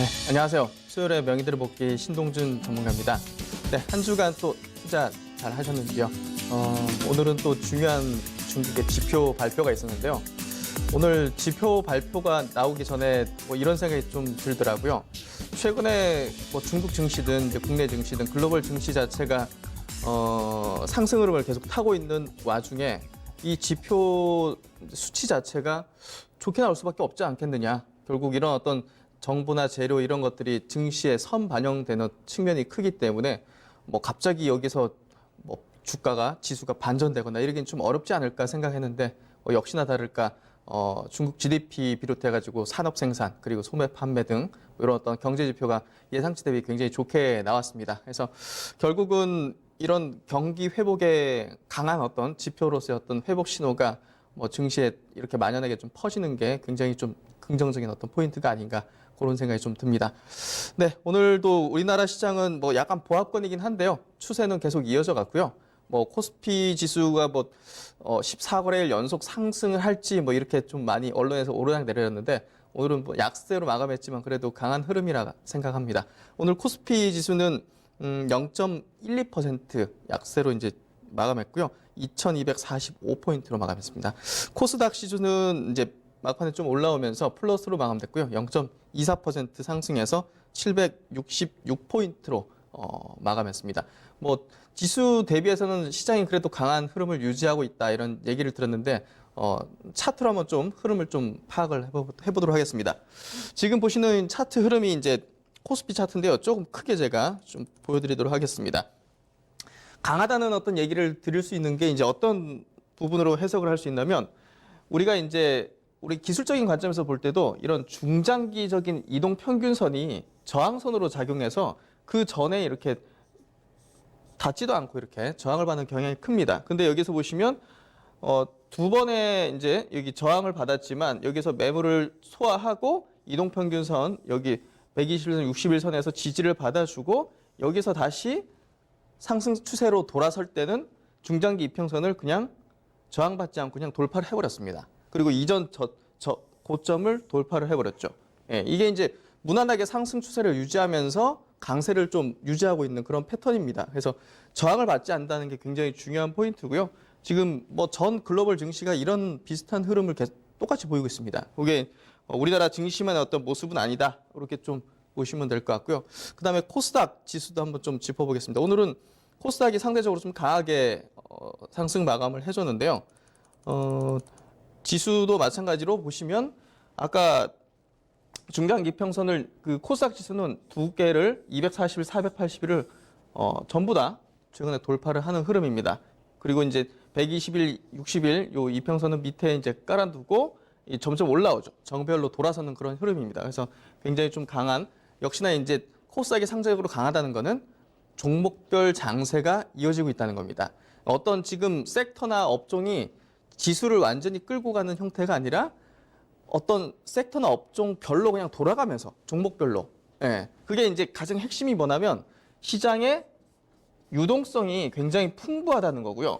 네, 안녕하세요. 수요일에 명의들을 복귀 신동준 전문가입니다. 네, 한 주간 또 투자 잘 하셨는지요? 오늘은 또 중요한 중국의 지표 발표가 있었는데요. 오늘 지표 발표가 나오기 전에 뭐 이런 생각이 좀 들더라고요. 최근에 뭐 중국 증시든 이제 국내 증시든 글로벌 증시 자체가 상승 흐름을 계속 타고 있는 와중에 이 지표 수치 자체가 좋게 나올 수밖에 없지 않겠느냐. 결국 이런 어떤 정보나 재료 이런 것들이 증시에 선반영되는 측면이 크기 때문에 뭐 갑자기 여기서 뭐 주가가 지수가 반전되거나 이러긴 좀 어렵지 않을까 생각했는데 역시나 다를까 중국 GDP 비롯해가지고 산업 생산 그리고 소매 판매 등 이런 어떤 경제 지표가 예상치 대비 굉장히 좋게 나왔습니다. 그래서 결국은 이런 경기 회복에 강한 어떤 지표로서의 어떤 회복 신호가 뭐 증시에 이렇게 만연하게 좀 퍼지는 게 굉장히 좀 긍정적인 어떤 포인트가 아닌가 그런 생각이 좀 듭니다. 네, 오늘도 우리나라 시장은 뭐 약간 보합권이긴 한데요. 추세는 계속 이어져 갔고요. 뭐 코스피 지수가 뭐 14거래일 연속 상승을 할지 뭐 이렇게 좀 많이 언론에서 오르락 내리렸는데 오늘은 뭐 약세로 마감했지만 그래도 강한 흐름이라 생각합니다. 오늘 코스피 지수는 0.12% 약세로 이제 마감했고요. 2,245포인트로 마감했습니다. 코스닥 지수는 이제 막판에 좀 올라오면서 플러스로 마감됐고요. 0.24% 상승해서 766포인트로 마감했습니다. 뭐 지수 대비해서는 시장이 그래도 강한 흐름을 유지하고 있다 이런 얘기를 들었는데 차트로 한번 좀 흐름을 좀 파악을 해보도록 하겠습니다. 지금 보시는 차트 흐름이 이제 코스피 차트인데요. 조금 크게 제가 좀 보여드리도록 하겠습니다. 강하다는 어떤 얘기를 드릴 수 있는 게 이제 어떤 부분으로 해석을 할 수 있냐면 우리가 이제 우리 기술적인 관점에서 볼 때도 이런 중장기적인 이동 평균선이 저항선으로 작용해서 그 전에 이렇게 닿지도 않고 이렇게 저항을 받는 경향이 큽니다. 근데 여기서 보시면 두 번의 이제 여기 저항을 받았지만 여기서 매물을 소화하고 이동 평균선 여기 121선, 61선에서 지지를 받아주고 여기서 다시 상승 추세로 돌아설 때는 중장기 이평선을 그냥 저항받지 않고 그냥 돌파를 해버렸습니다. 그리고 이전 고점을 돌파를 해버렸죠. 예, 이게 이제 무난하게 상승 추세를 유지하면서 강세를 좀 유지하고 있는 그런 패턴입니다. 그래서 저항을 받지 않는다는 게 굉장히 중요한 포인트고요. 지금 뭐 전 글로벌 증시가 이런 비슷한 흐름을 계속 똑같이 보이고 있습니다. 그게 우리나라 증시만의 어떤 모습은 아니다. 이렇게 좀 보시면 될 것 같고요. 그다음에 코스닥 지수도 한번 좀 짚어보겠습니다. 오늘은 코스닥이 상대적으로 좀 강하게 상승 마감을 해줬는데요. 지수도 마찬가지로 보시면 아까 중장기 이평선을 그 코스닥 지수는 두 개를 240일, 480일을 전부 다 최근에 돌파를 하는 흐름입니다. 그리고 이제 120일, 60일 요 이평선은 밑에 이제 깔아두고 점점 올라오죠. 정별로 돌아서는 그런 흐름입니다. 그래서 굉장히 좀 강한 역시나 이제 코스닥이 상대적으로 강하다는 거는 종목별 장세가 이어지고 있다는 겁니다. 어떤 지금 섹터나 업종이 지수를 완전히 끌고 가는 형태가 아니라 어떤 섹터나 업종별로 그냥 돌아가면서 종목별로. 예. 그게 이제 가장 핵심이 뭐냐면 시장의 유동성이 굉장히 풍부하다는 거고요.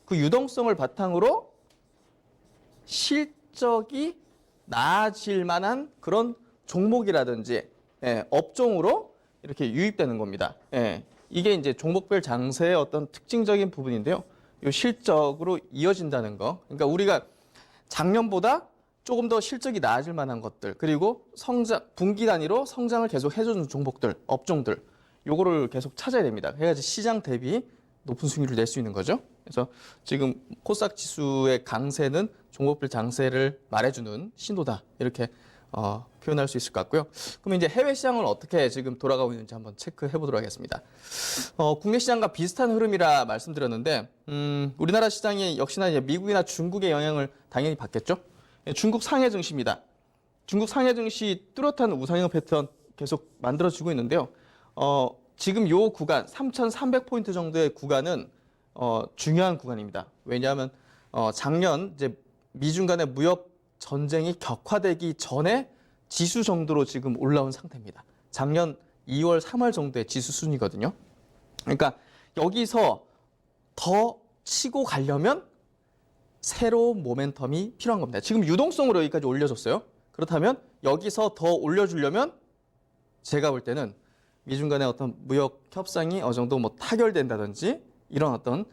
그 유동성을 바탕으로 실적이 나아질 만한 그런 종목이라든지 업종으로 이렇게 유입되는 겁니다. 이게 이제 종목별 장세의 어떤 특징적인 부분인데요. 이 실적으로 이어진다는 거. 그러니까 우리가 작년보다 조금 더 실적이 나아질 만한 것들, 그리고 분기 단위로 성장을 계속 해주는 종목들, 업종들, 요거를 계속 찾아야 됩니다. 해야지 시장 대비 높은 수익률을 낼 수 있는 거죠. 그래서 지금 코스닥 지수의 강세는 종목별 장세를 말해주는 신호다. 이렇게 표현할 수 있을 것 같고요. 그럼 이제 해외 시장은 어떻게 지금 돌아가고 있는지 한번 체크해 보도록 하겠습니다. 국내 시장과 비슷한 흐름이라 말씀드렸는데, 우리나라 시장이 역시나 이제 미국이나 중국의 영향을 당연히 받겠죠. 중국 상해 증시입니다. 중국 상해 증시 뚜렷한 우상향 패턴 계속 만들어지고 있는데요. 지금 요 구간 3,300포인트 정도의 구간은 중요한 구간입니다. 왜냐하면 작년 이제 미중 간의 무역 전쟁이 격화되기 전에 지수 정도로 지금 올라온 상태입니다. 작년 2월, 3월 정도의 지수 순이거든요. 그러니까 여기서 더 치고 가려면 새로운 모멘텀이 필요한 겁니다. 지금 유동성으로 여기까지 올려줬어요. 그렇다면 여기서 더 올려주려면 제가 볼 때는 미중 간의 어떤 무역 협상이 어느 정도 뭐 타결된다든지 이런 어떤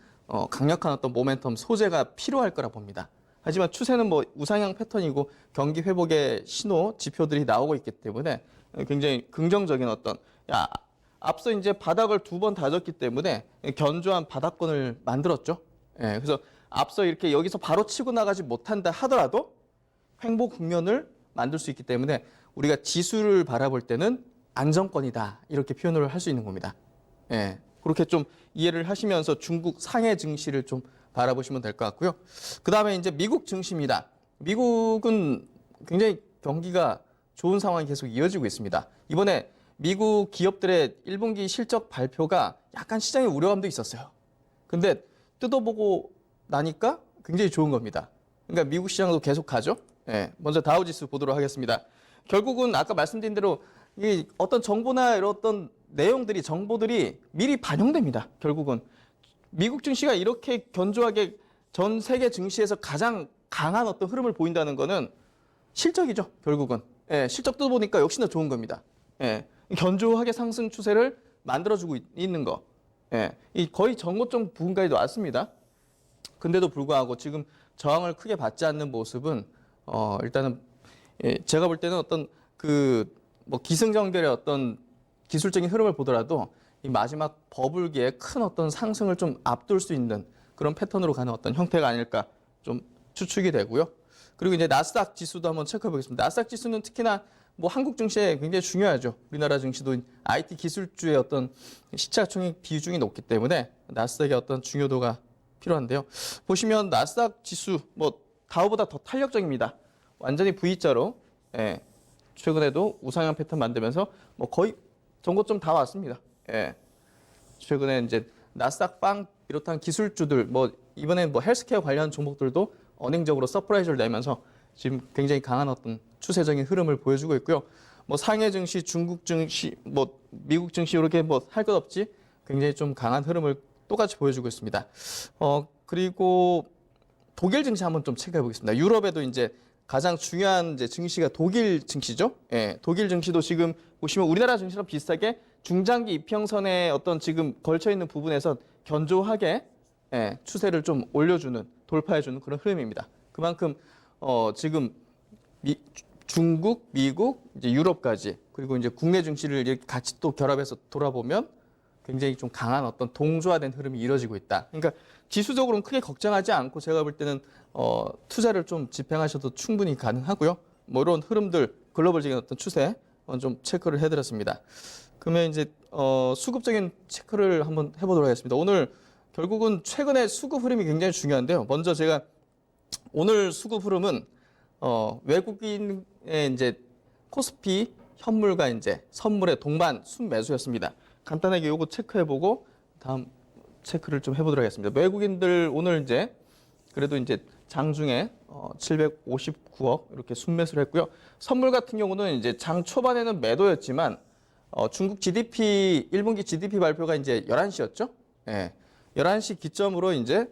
강력한 어떤 모멘텀 소재가 필요할 거라 봅니다. 하지만 추세는 뭐 우상향 패턴이고 경기 회복의 신호 지표들이 나오고 있기 때문에 굉장히 긍정적인 어떤 앞서 이제 바닥을 2번 다졌기 때문에 견조한 바닥권을 만들었죠. 예, 그래서 앞서 이렇게 여기서 바로 치고 나가지 못한다 하더라도 횡보 국면을 만들 수 있기 때문에 우리가 지수를 바라볼 때는 안정권이다 이렇게 표현을 할 수 있는 겁니다. 예, 그렇게 좀 이해를 하시면서 중국 상해 증시를 좀 바라보시면 될 것 같고요. 그 다음에 이제 미국 증시입니다. 미국은 굉장히 경기가 좋은 상황이 계속 이어지고 있습니다. 이번에 미국 기업들의 1분기 실적 발표가 약간 시장에 우려감도 있었어요. 근데 뜯어보고 나니까 굉장히 좋은 겁니다. 그러니까 미국 시장도 계속 가죠. 예, 먼저 다우지수 보도록 하겠습니다. 결국은 아까 말씀드린 대로 이 어떤 정보나 이런 어떤 내용들이 정보들이 미리 반영됩니다. 결국은 미국 증시가 이렇게 견조하게 전 세계 증시에서 가장 강한 어떤 흐름을 보인다는 거는 실적이죠. 결국은 예, 실적도 보니까 역시나 좋은 겁니다. 예, 견조하게 상승 추세를 만들어주고 있는 거. 예, 이 거의 전고점 부근까지 왔습니다. 근데도 불구하고 지금 저항을 크게 받지 않는 모습은 일단은 예, 제가 볼 때는 어떤 그 뭐 기승전결의 어떤 기술적인 흐름을 보더라도 이 마지막 버블기에 큰 어떤 상승을 좀 앞둘 수 있는 그런 패턴으로 가는 어떤 형태가 아닐까 좀 추측이 되고요. 그리고 이제 나스닥 지수도 한번 체크해 보겠습니다. 나스닥 지수는 특히나 뭐 한국 증시에 굉장히 중요하죠. 우리나라 증시도 IT 기술주의 어떤 시가총액 비중이 높기 때문에 나스닥의 어떤 중요도가 필요한데요. 보시면 나스닥 지수 뭐 다우보다 더 탄력적입니다. 완전히 V자로 예, 최근에도 우상향 패턴 만들면서 뭐 거의 전고점 다 왔습니다. 예, 최근에 이제 나스닥 빵 비롯한 기술주들 뭐 이번에 뭐 헬스케어 관련 종목들도 언행적으로 서프라이즈를 내면서 지금 굉장히 강한 어떤 추세적인 흐름을 보여주고 있고요. 뭐 상해 증시, 중국 증시, 뭐 미국 증시 이렇게 뭐 할 것 없이 굉장히 좀 강한 흐름을 똑같이 보여주고 있습니다. 그리고 독일 증시 한번 좀 체크해 보겠습니다. 유럽에도 이제 가장 중요한 이제 증시가 독일 증시죠. 예, 독일 증시도 지금 보시면 우리나라 증시랑 비슷하게 중장기 이평선에 어떤 지금 걸쳐 있는 부분에서 견조하게 예, 추세를 좀 올려주는 돌파해주는 그런 흐름입니다. 그만큼 지금 중국, 미국, 이제 유럽까지 그리고 이제 국내 증시를 이렇게 같이 또 결합해서 돌아보면 굉장히 좀 강한 어떤 동조화된 흐름이 이루어지고 있다. 그러니까 지수적으로는 크게 걱정하지 않고 제가 볼 때는 투자를 좀 집행하셔도 충분히 가능하고요. 뭐 이런 흐름들 글로벌적인 어떤 추세 좀 체크를 해드렸습니다. 그러면 이제 수급적인 체크를 한번 해보도록 하겠습니다. 오늘 결국은 최근에 수급 흐름이 굉장히 중요한데요. 먼저 제가 오늘 수급 흐름은 외국인의 이제 코스피 현물과 이제 선물의 동반 순매수였습니다. 간단하게 요거 체크해보고 다음 체크를 좀 해보도록 하겠습니다. 외국인들 오늘 이제 그래도 이제 장중에 759억 이렇게 순매수를 했고요. 선물 같은 경우는 이제 장 초반에는 매도였지만 중국 GDP 1분기 GDP 발표가 이제 11시였죠. 예. 11시 기점으로 이제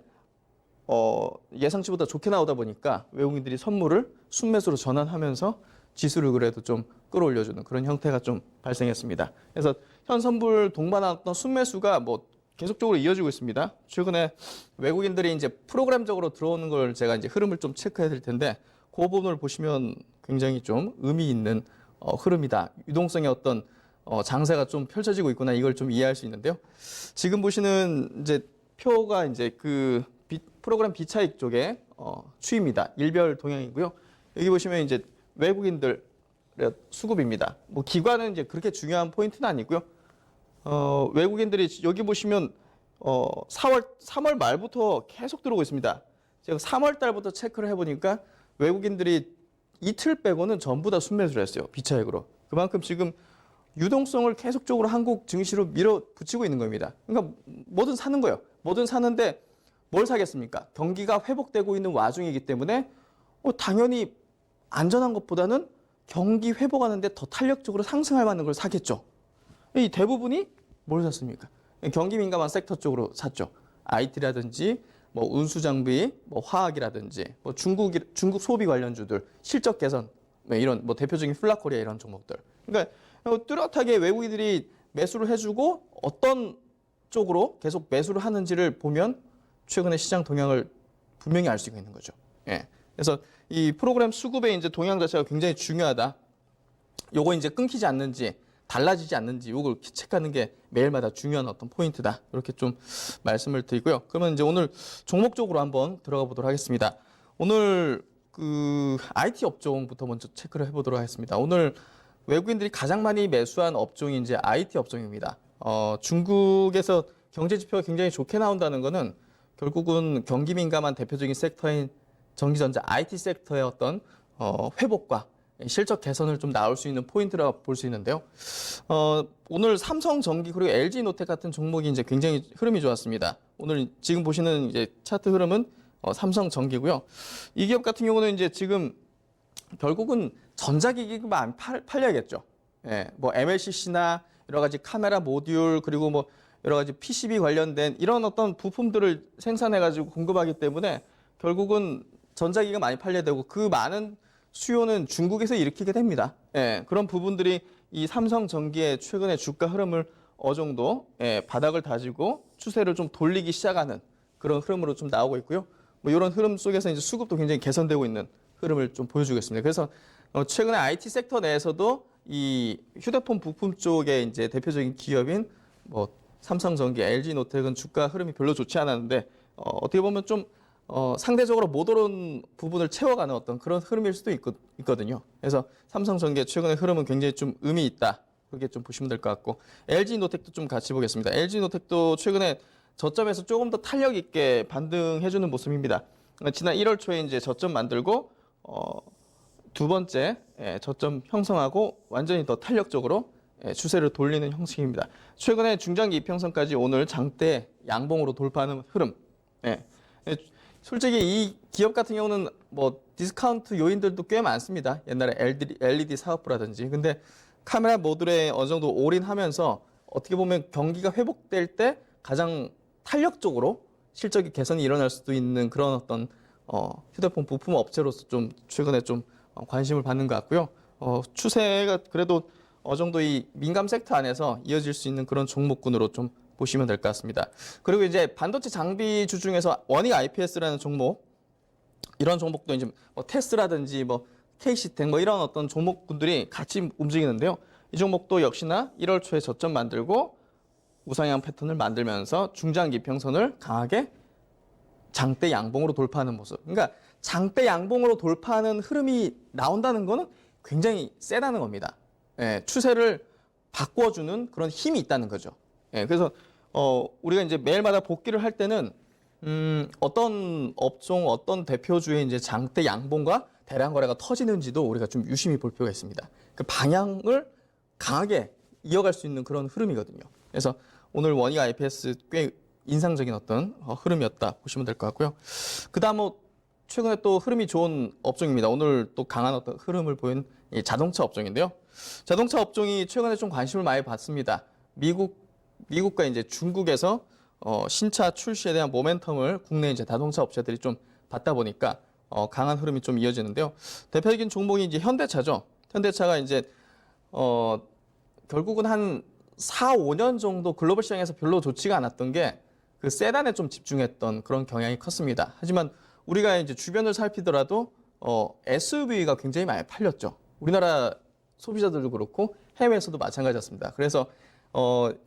예상치보다 좋게 나오다 보니까 외국인들이 선물을 순매수로 전환하면서 지수를 그래도 좀 끌어올려주는 그런 형태가 좀 발생했습니다. 그래서 현 선불 동반했던 순매수가 뭐 계속적으로 이어지고 있습니다. 최근에 외국인들이 이제 프로그램적으로 들어오는 걸 제가 이제 흐름을 좀 체크해 드릴 텐데 그 부분을 보시면 굉장히 좀 의미 있는 흐름이다. 유동성의 어떤 장세가 좀 펼쳐지고 있구나 이걸 좀 이해할 수 있는데요. 지금 보시는 이제 표가 이제 그 프로그램 비차익 쪽에 추입니다. 일별 동향이고요. 여기 보시면 이제 외국인들 수급입니다. 뭐 기관은 이제 그렇게 중요한 포인트는 아니고요. 외국인들이 여기 보시면 3월 말부터 계속 들어오고 있습니다. 제가 3월 달부터 체크를 해보니까 외국인들이 이틀 빼고는 전부 다 순매수를 했어요. 비차익으로. 그만큼 지금 유동성을 계속적으로 한국 증시로 밀어붙이고 있는 겁니다. 그러니까 뭐든 사는 거예요. 뭐든 사는데 뭘 사겠습니까? 경기가 회복되고 있는 와중이기 때문에 당연히 안전한 것보다는 경기 회복하는데 더 탄력적으로 상승할 만한 걸 사겠죠. 이 대부분이 뭘 샀습니까? 경기 민감한 섹터 쪽으로 샀죠. IT라든지 뭐 운수 장비, 뭐 화학이라든지 뭐 중국 소비 관련주들 실적 개선 이런 뭐 대표적인 플라코리아 이런 종목들. 그러니까 뚜렷하게 외국인들이 매수를 해주고 어떤 쪽으로 계속 매수를 하는지를 보면 최근의 시장 동향을 분명히 알 수가 있는 거죠. 예. 그래서 이 프로그램 수급의 이제 동향 자체가 굉장히 중요하다. 요거 이제 끊기지 않는지, 달라지지 않는지 요걸 체크하는 게 매일마다 중요한 어떤 포인트다. 이렇게 좀 말씀을 드리고요. 그러면 이제 오늘 종목적으로 한번 들어가 보도록 하겠습니다. 오늘 그 IT 업종부터 먼저 체크를 해보도록 하겠습니다. 오늘 외국인들이 가장 많이 매수한 업종이 이제 IT 업종입니다. 중국에서 경제 지표가 굉장히 좋게 나온다는 거는 결국은 경기 민감한 대표적인 섹터인 전기전자 IT 섹터의 어떤 회복과 실적 개선을 좀 나올 수 있는 포인트라고 볼 수 있는데요. 오늘 삼성전기 그리고 LG노텍 같은 종목이 이제 굉장히 흐름이 좋았습니다. 오늘 지금 보시는 이제 차트 흐름은 삼성전기고요. 이 기업 같은 경우는 이제 지금 결국은 전자기기가 많이 팔려야겠죠. 예, 뭐 MLCC나 여러 가지 카메라 모듈 그리고 뭐 여러 가지 PCB 관련된 이런 어떤 부품들을 생산해가지고 공급하기 때문에 결국은 전자기기가 많이 팔려야 되고 그 많은 수요는 중국에서 일으키게 됩니다. 예, 그런 부분들이 이 삼성전기의 최근의 주가 흐름을 어느 정도 바닥을 다지고 추세를 좀 돌리기 시작하는 그런 흐름으로 좀 나오고 있고요. 뭐 이런 흐름 속에서 이제 수급도 굉장히 개선되고 있는 흐름을 좀 보여주겠습니다. 그래서 최근에 IT 섹터 내에서도 이 휴대폰 부품 쪽에 이제 대표적인 기업인 뭐 삼성전기, LG노텍은 주가 흐름이 별로 좋지 않았는데 어떻게 보면 좀 상대적으로 못 오른 부분을 채워가는 어떤 그런 흐름일 수도 있거든요. 그래서 삼성전기의 최근의 흐름은 굉장히 좀 의미 있다. 그렇게 좀 보시면 될 것 같고 LG노텍도 좀 같이 보겠습니다. LG노텍도 최근에 저점에서 조금 더 탄력 있게 반등해주는 모습입니다. 지난 1월 초에 이제 저점 만들고 두 번째 저점 형성하고 완전히 더 탄력적으로 추세를 돌리는 형식입니다. 최근에 중장기 이평선까지 오늘 장대 양봉으로 돌파하는 흐름. 솔직히 이 기업 같은 경우는 뭐 디스카운트 요인들도 꽤 많습니다. 옛날에 LED 사업부라든지. 근데 카메라 모듈에 어느 정도 올인하면서 어떻게 보면 경기가 회복될 때 가장 탄력적으로 실적이 개선이 일어날 수도 있는 그런 어떤 휴대폰 부품 업체로서 좀 최근에 좀 관심을 받는 것 같고요. 추세가 그래도 어느 정도 이 민감 섹터 안에서 이어질 수 있는 그런 종목군으로 좀 보시면 될 것 같습니다. 그리고 이제 반도체 장비주 중에서 원익 IPS라는 종목, 이런 종목도 이제 뭐 테스라든지 뭐 K시텍 뭐 이런 어떤 종목군들이 같이 움직이는데요. 이 종목도 역시나 1월 초에 저점 만들고 우상향 패턴을 만들면서 중장기 평선을 강하게 장대 양봉으로 돌파하는 모습. 그러니까 장대 양봉으로 돌파하는 흐름이 나온다는 거는 굉장히 세다는 겁니다. 추세를 바꿔주는 그런 힘이 있다는 거죠. 그래서 우리가 이제 매일마다 복귀를 할 때는 어떤 업종, 어떤 대표주의 이제 장대 양봉과 대량 거래가 터지는지도 우리가 좀 유심히 볼 필요가 있습니다. 그 방향을 강하게 이어갈 수 있는 그런 흐름이거든요. 그래서 오늘 원익 IPS 꽤 인상적인 어떤 흐름이었다 보시면 될 것 같고요. 그다음 뭐 최근에 또 흐름이 좋은 업종입니다. 오늘 또 강한 어떤 흐름을 보인 이 자동차 업종인데요. 자동차 업종이 최근에 좀 관심을 많이 받습니다. 미국과 이제 중국에서 신차 출시에 대한 모멘텀을 국내 이제 자동차 업체들이 좀 받다 보니까 강한 흐름이 좀 이어지는데요. 대표적인 종목이 이제 현대차죠. 현대차가 이제 결국은 한 4, 5년 정도 글로벌 시장에서 별로 좋지가 않았던 게 그 세단에 좀 집중했던 그런 경향이 컸습니다. 하지만 우리가 이제 주변을 살피더라도 SUV가 굉장히 많이 팔렸죠. 우리나라 소비자들도 그렇고 해외에서도 마찬가지였습니다. 그래서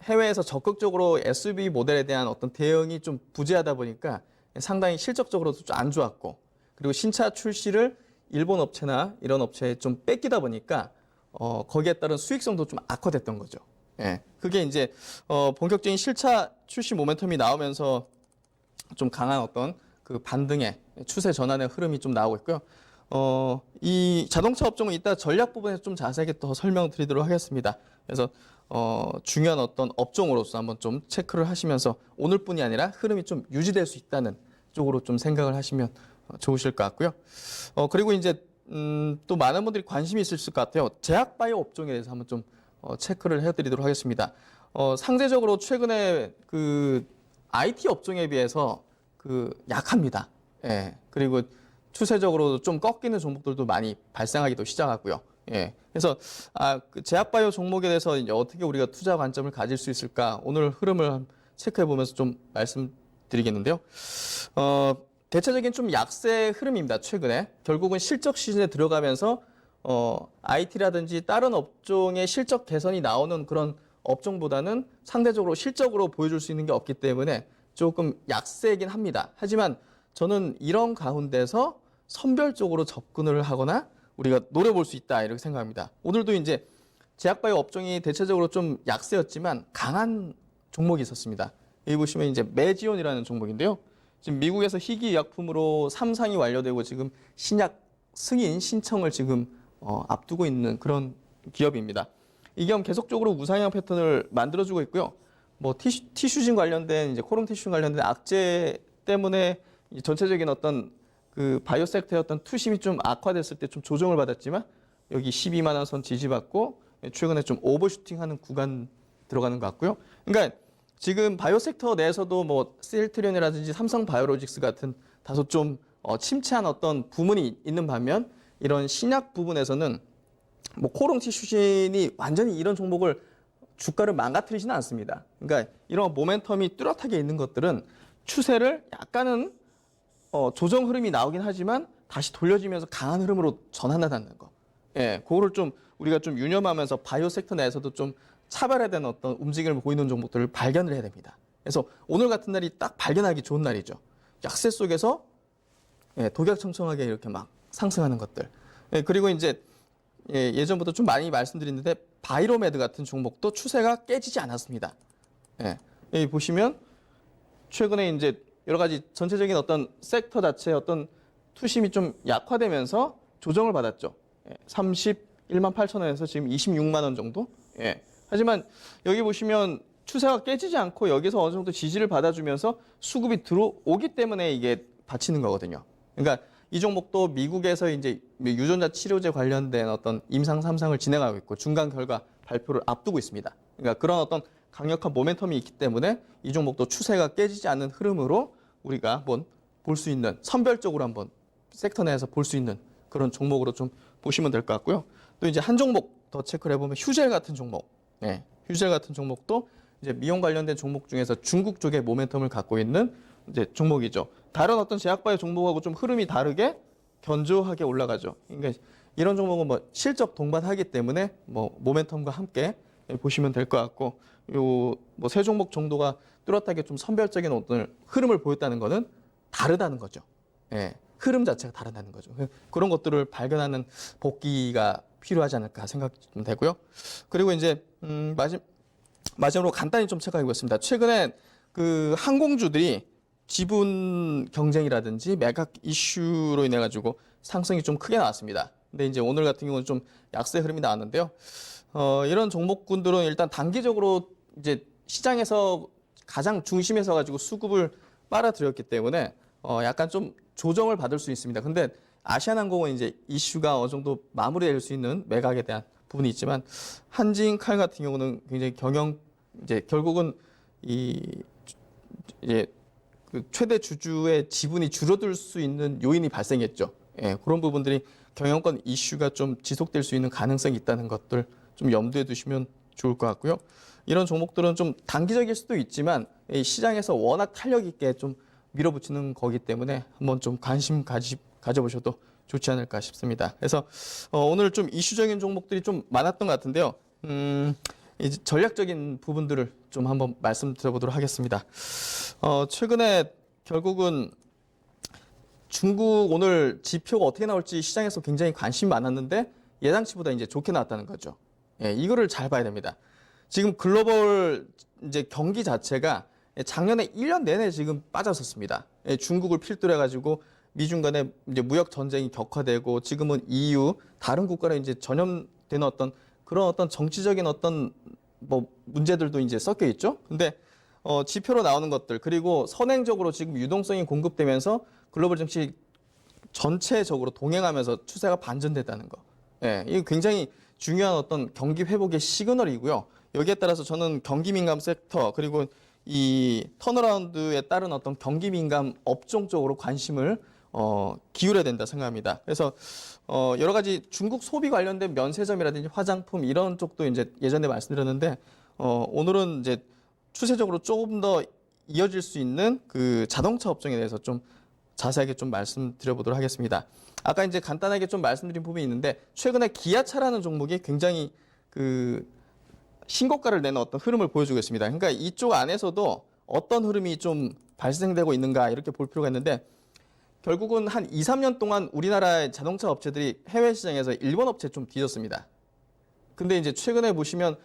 해외에서 적극적으로 SUV 모델에 대한 어떤 대응이 좀 부재하다 보니까 상당히 실적적으로도 좀 안 좋았고, 그리고 신차 출시를 일본 업체나 이런 업체에 좀 뺏기다 보니까 거기에 따른 수익성도 좀 악화됐던 거죠. 그게 이제 본격적인 실차 출시 모멘텀이 나오면서 좀 강한 어떤 그 반등의 추세 전환의 흐름이 좀 나오고 있고요. 이 자동차 업종은 이따 전략 부분에서 좀 자세하게 더 설명드리도록 하겠습니다. 그래서 중요한 어떤 업종으로서 한번 좀 체크를 하시면서 오늘뿐이 아니라 흐름이 좀 유지될 수 있다는 쪽으로 좀 생각을 하시면 좋으실 것 같고요. 그리고 이제 또 많은 분들이 관심이 있을 것 같아요. 제약바이오 업종에 대해서 한번 좀 체크를 해드리도록 하겠습니다. 상대적으로 최근에 그 IT 업종에 비해서 그 약합니다. 그리고 추세적으로 좀 꺾이는 종목들도 많이 발생하기도 시작하고요. 예. 그래서 그 제약바이오 종목에 대해서 이제 어떻게 우리가 투자 관점을 가질 수 있을까? 오늘 흐름을 체크해 보면서 좀 말씀드리겠는데요. 대체적인 좀 약세 흐름입니다. 최근에 결국은 실적 시즌에 들어가면서 IT라든지 다른 업종의 실적 개선이 나오는 그런 업종보다는 상대적으로 실적으로 보여줄 수 있는 게 없기 때문에 조금 약세이긴 합니다. 하지만 저는 이런 가운데서 선별적으로 접근을 하거나 우리가 노려볼 수 있다 이렇게 생각합니다. 오늘도 이제 제약바이오 업종이 대체적으로 좀 약세였지만 강한 종목이 있었습니다. 여기 보시면 이제 메지온이라는 종목인데요. 지금 미국에서 희귀의약품으로 3상이 완료되고 지금 신약 승인 신청을 지금 앞두고 있는 그런 기업입니다. 이 기업 계속적으로 우상향 패턴을 만들어주고 있고요. 뭐 티슈진 관련된 이제 코롱 티슈 관련된 악재 때문에 전체적인 어떤 그 바이오 섹터의 어떤 투심이 좀 악화됐을 때 좀 조정을 받았지만 여기 12만 원 선 지지받고 최근에 좀 오버슈팅하는 구간 들어가는 것 같고요. 그러니까 지금 바이오 섹터 내에서도 뭐 셀트리온이라든지 삼성바이오로직스 같은 다소 좀 침체한 어떤 부문이 있는 반면 이런 신약 부분에서는 뭐 코롱 티슈진이 완전히 이런 종목을 주가를 망가뜨리지는 않습니다. 그러니까 이런 모멘텀이 뚜렷하게 있는 것들은 추세를 약간은 조정 흐름이 나오긴 하지만 다시 돌려지면서 강한 흐름으로 전환한다는 거. 예, 그거를 좀 우리가 좀 유념하면서 바이오 섹터 내에서도 좀 차별해야 되는 어떤 움직임을 보이는 종목들을 발견을 해야 됩니다. 그래서 오늘 같은 날이 딱 발견하기 좋은 날이죠. 약세 속에서 독약청청하게 이렇게 막 상승하는 것들. 예, 그리고 이제 예전부터 좀 많이 말씀드렸는데 바이로메드 같은 종목도 추세가 깨지지 않았습니다. 예, 여기 보시면 최근에 이제 여러 가지 전체적인 어떤 섹터 자체의 어떤 투심이 좀 약화되면서 조정을 받았죠. 31만 8천 원에서 지금 26만 원 정도. 예. 하지만 여기 보시면 추세가 깨지지 않고 여기서 어느 정도 지지를 받아주면서 수급이 들어오기 때문에 이게 받치는 거거든요. 그러니까 이 종목도 미국에서 이제 유전자 치료제 관련된 어떤 임상 3상을 진행하고 있고 중간 결과 발표를 앞두고 있습니다. 그러니까 그런 어떤 강력한 모멘텀이 있기 때문에 이 종목도 추세가 깨지지 않는 흐름으로 우리가 한번 볼 수 있는 선별적으로 한번 섹터 내에서 볼 수 있는 그런 종목으로 좀 보시면 될 것 같고요. 또 이제 한 종목 더 체크를 해보면 휴젤 같은 종목, 휴젤 같은 종목도 이제 미용 관련된 종목 중에서 중국 쪽의 모멘텀을 갖고 있는 이제 종목이죠. 다른 어떤 제약바이오 종목하고 좀 흐름이 다르게 견조하게 올라가죠. 그러니까 이런 종목은 뭐 실적 동반하기 때문에 뭐 모멘텀과 함께 보시면 될 것 같고, 요 뭐 세 종목 정도가 뚜렷하게 좀 선별적인 어떤 흐름을 보였다는 거는 다르다는 거죠. 예, 흐름 자체가 다르다는 거죠. 그런 것들을 발견하는 복기가 필요하지 않을까 생각이 좀 되고요. 그리고 이제 마지막으로 간단히 좀 체크해 보겠습니다. 최근에 그 항공주들이 지분 경쟁이라든지 매각 이슈로 인해 가지고 상승이 좀 크게 나왔습니다. 근데 이제 오늘 같은 경우는 좀 약세 흐름이 나왔는데요. 이런 종목군들은 일단 단기적으로 이제 시장에서 가장 중심에서 가지고 수급을 빨아들였기 때문에 약간 좀 조정을 받을 수 있습니다. 근데 아시아나항공은 이제 이슈가 어느 정도 마무리될 수 있는 매각에 대한 부분이 있지만 한진칼 같은 경우는 굉장히 이제 결국은 이제 그 최대 주주의 지분이 줄어들 수 있는 요인이 발생했죠. 예, 그런 부분들이 경영권 이슈가 좀 지속될 수 있는 가능성이 있다는 것들 좀 염두에 두시면 좋을 것 같고요. 이런 종목들은 좀 단기적일 수도 있지만 이 시장에서 워낙 탄력 있게 좀 밀어붙이는 거기 때문에 한번 좀 관심 가져보셔도 좋지 않을까 싶습니다. 그래서 오늘 좀 이슈적인 종목들이 좀 많았던 것 같은데요. 이제 전략적인 부분들을 좀 한번 말씀드려보도록 하겠습니다. 최근에 결국은 중국 오늘 지표가 어떻게 나올지 시장에서 굉장히 관심이 많았는데 예상치보다 이제 좋게 나왔다는 거죠. 예, 이거를 잘 봐야 됩니다. 지금 글로벌 이제 경기 자체가 작년에 1년 내내 지금 빠졌었습니다. 예, 중국을 필두로 해가지고 미중 간의 이제 무역 전쟁이 격화되고 지금은 EU 다른 국가랑 이제 전염되는 어떤 그런 어떤 정치적인 어떤 뭐 문제들도 이제 섞여 있죠. 근데 지표로 나오는 것들 그리고 선행적으로 지금 유동성이 공급되면서 글로벌 정치 전체적으로 동행하면서 추세가 반전됐다는 거. 예, 이거 굉장히 중요한 어떤 경기 회복의 시그널이고요. 여기에 따라서 저는 경기 민감 섹터 그리고 이 턴어라운드에 따른 어떤 경기 민감 업종 쪽으로 관심을 기울여야 된다 생각합니다. 그래서 여러 가지 중국 소비 관련된 면세점이라든지 화장품 이런 쪽도 이제 예전에 말씀드렸는데 오늘은 이제 추세적으로 조금 더 이어질 수 있는 그 자동차 업종에 대해서 좀 자세하게 좀 말씀드려보도록 하겠습니다. 아까 이제 간단하게 좀 말씀드린 부분이 있는데 최근에 기아차라는 종목이 굉장히 그 신고가를 내는 어떤 흐름을 보여주고 있습니다. 그러니까 이쪽 안에서도 어떤 흐름이 좀 발생되고 있는가 이렇게 볼 필요가 있는데 결국은 한 2, 3년 동안 우리나라의 자동차 업체들이 해외 시장에서 일본 업체에 좀 뒤졌습니다. 근데 이제 최근에 보시면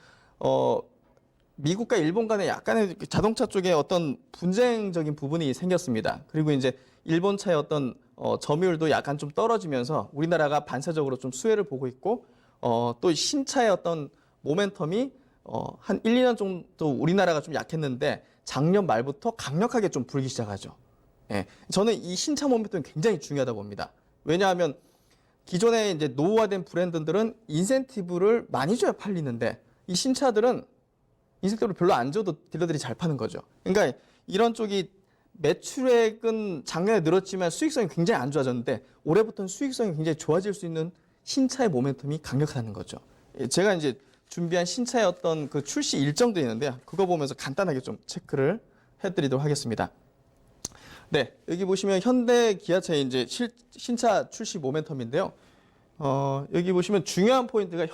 미국과 일본 간에 약간의 자동차 쪽에 어떤 분쟁적인 부분이 생겼습니다. 그리고 이제 일본 차의 어떤 점유율도 약간 좀 떨어지면서 우리나라가 반사적으로 좀 수혜를 보고 있고 또 신차의 어떤 모멘텀이 한 1, 2년 정도 우리나라가 좀 약했는데 작년 말부터 강력하게 좀 불기 시작하죠. 예, 저는 이 신차 모멘텀이 굉장히 중요하다고 봅니다. 왜냐하면 기존에 이제 노후화된 브랜드들은 인센티브를 많이 줘야 팔리는데 이 신차들은 인센티브를 별로 안 줘도 딜러들이 잘 파는 거죠. 그러니까 이런 쪽이 매출액은 작년에 늘었지만 수익성이 굉장히 안 좋아졌는데 올해부터는 수익성이 굉장히 좋아질 수 있는 신차의 모멘텀이 강력하다는 거죠. 제가 이제 준비한 신차의 어떤 그 출시 일정도 있는데요. 그거 보면서 간단하게 좀 체크를 해드리도록 하겠습니다. 네, 여기 보시면 현대 기아차의 이제 신차 출시 모멘텀인데요. 여기 보시면 중요한 포인트가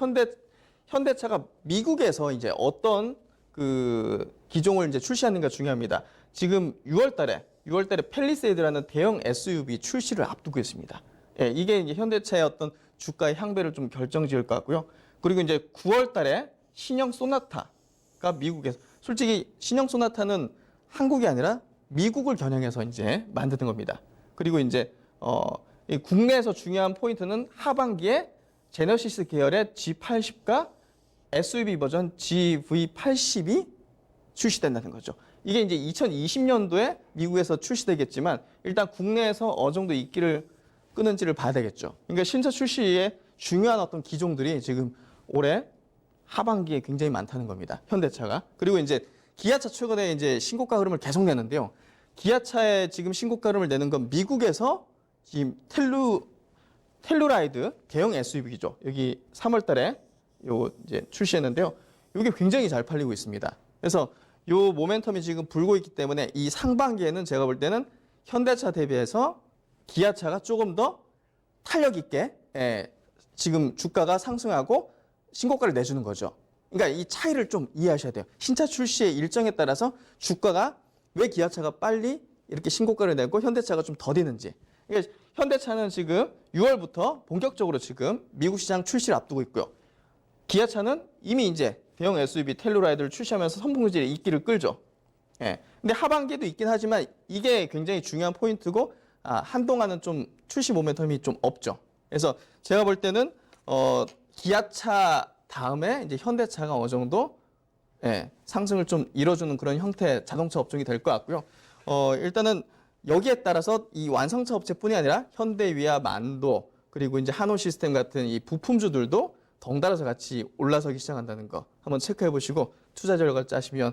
현대차가 미국에서 이제 어떤 그 기종을 이제 출시하는가 중요합니다. 지금 6월달에 팰리세이드라는 대형 SUV 출시를 앞두고 있습니다. 예, 이게 이제 현대차의 어떤 주가의 향배를 좀 결정지을 것 같고요. 그리고 이제 9월달에 신형 소나타가 미국에서 솔직히 신형 소나타는 한국이 아니라 미국을 겨냥해서 이제 만드는 겁니다. 그리고 이제 국내에서 중요한 포인트는 하반기에 제너시스 계열의 G80과 SUV 버전 GV80이 출시된다는 거죠. 이게 이제 2020년도에 미국에서 출시되겠지만 일단 국내에서 어느 정도 인기를 끄는지를 봐야 되겠죠. 그러니까 신차 출시에 중요한 어떤 기종들이 지금 올해 하반기에 굉장히 많다는 겁니다. 현대차가. 그리고 이제 기아차 최근에 이제 신고가 흐름을 계속 내는데요. 기아차의 지금 신고가 흐름을 내는 건 미국에서 지금 텔루라이드 대형 SUV죠. 여기 3월 달에 요 이제 출시했는데요. 이게 굉장히 잘 팔리고 있습니다. 그래서 요 모멘텀이 지금 불고 있기 때문에 이 상반기에는 제가 볼 때는 현대차 대비해서 기아차가 조금 더 탄력 있게 지금 주가가 상승하고 신고가를 내주는 거죠. 그러니까 이 차이를 좀 이해하셔야 돼요. 신차 출시의 일정에 따라서 주가가 왜 기아차가 빨리 이렇게 신고가를 내고 현대차가 좀 더디는지. 그러니까 현대차는 지금 6월부터 본격적으로 지금 미국 시장 출시를 앞두고 있고요. 기아차는 이미 이제 대형 SUV 텔루라이드를 출시하면서 선풍기질의 인기를 끌죠. 예. 근데 하반기에도 있긴 하지만 이게 굉장히 중요한 포인트고 한동안은 좀 출시 모멘텀이 좀 없죠. 그래서 제가 볼 때는 기아차 다음에 이제 현대차가 어느 정도 상승을 좀 이뤄주는 그런 형태의 자동차 업종이 될 것 같고요. 일단은 여기에 따라서 이 완성차 업체뿐이 아니라 현대위아, 만도 그리고 이제 한호시스템 같은 이 부품주들도 덩달아서 같이 올라서기 시작한다는 거 한번 체크해 보시고 투자 전략을 짜시면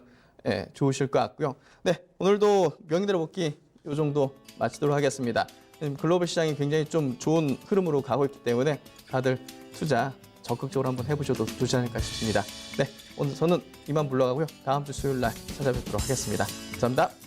좋으실 것 같고요. 네, 오늘도 명의대로 복귀 이 정도 마치도록 하겠습니다. 글로벌 시장이 굉장히 좀 좋은 흐름으로 가고 있기 때문에 다들 투자 적극적으로 한번 해보셔도 좋지 않을까 싶습니다. 네, 오늘 저는 이만 물러가고요. 다음 주 수요일 날 찾아뵙도록 하겠습니다. 감사합니다.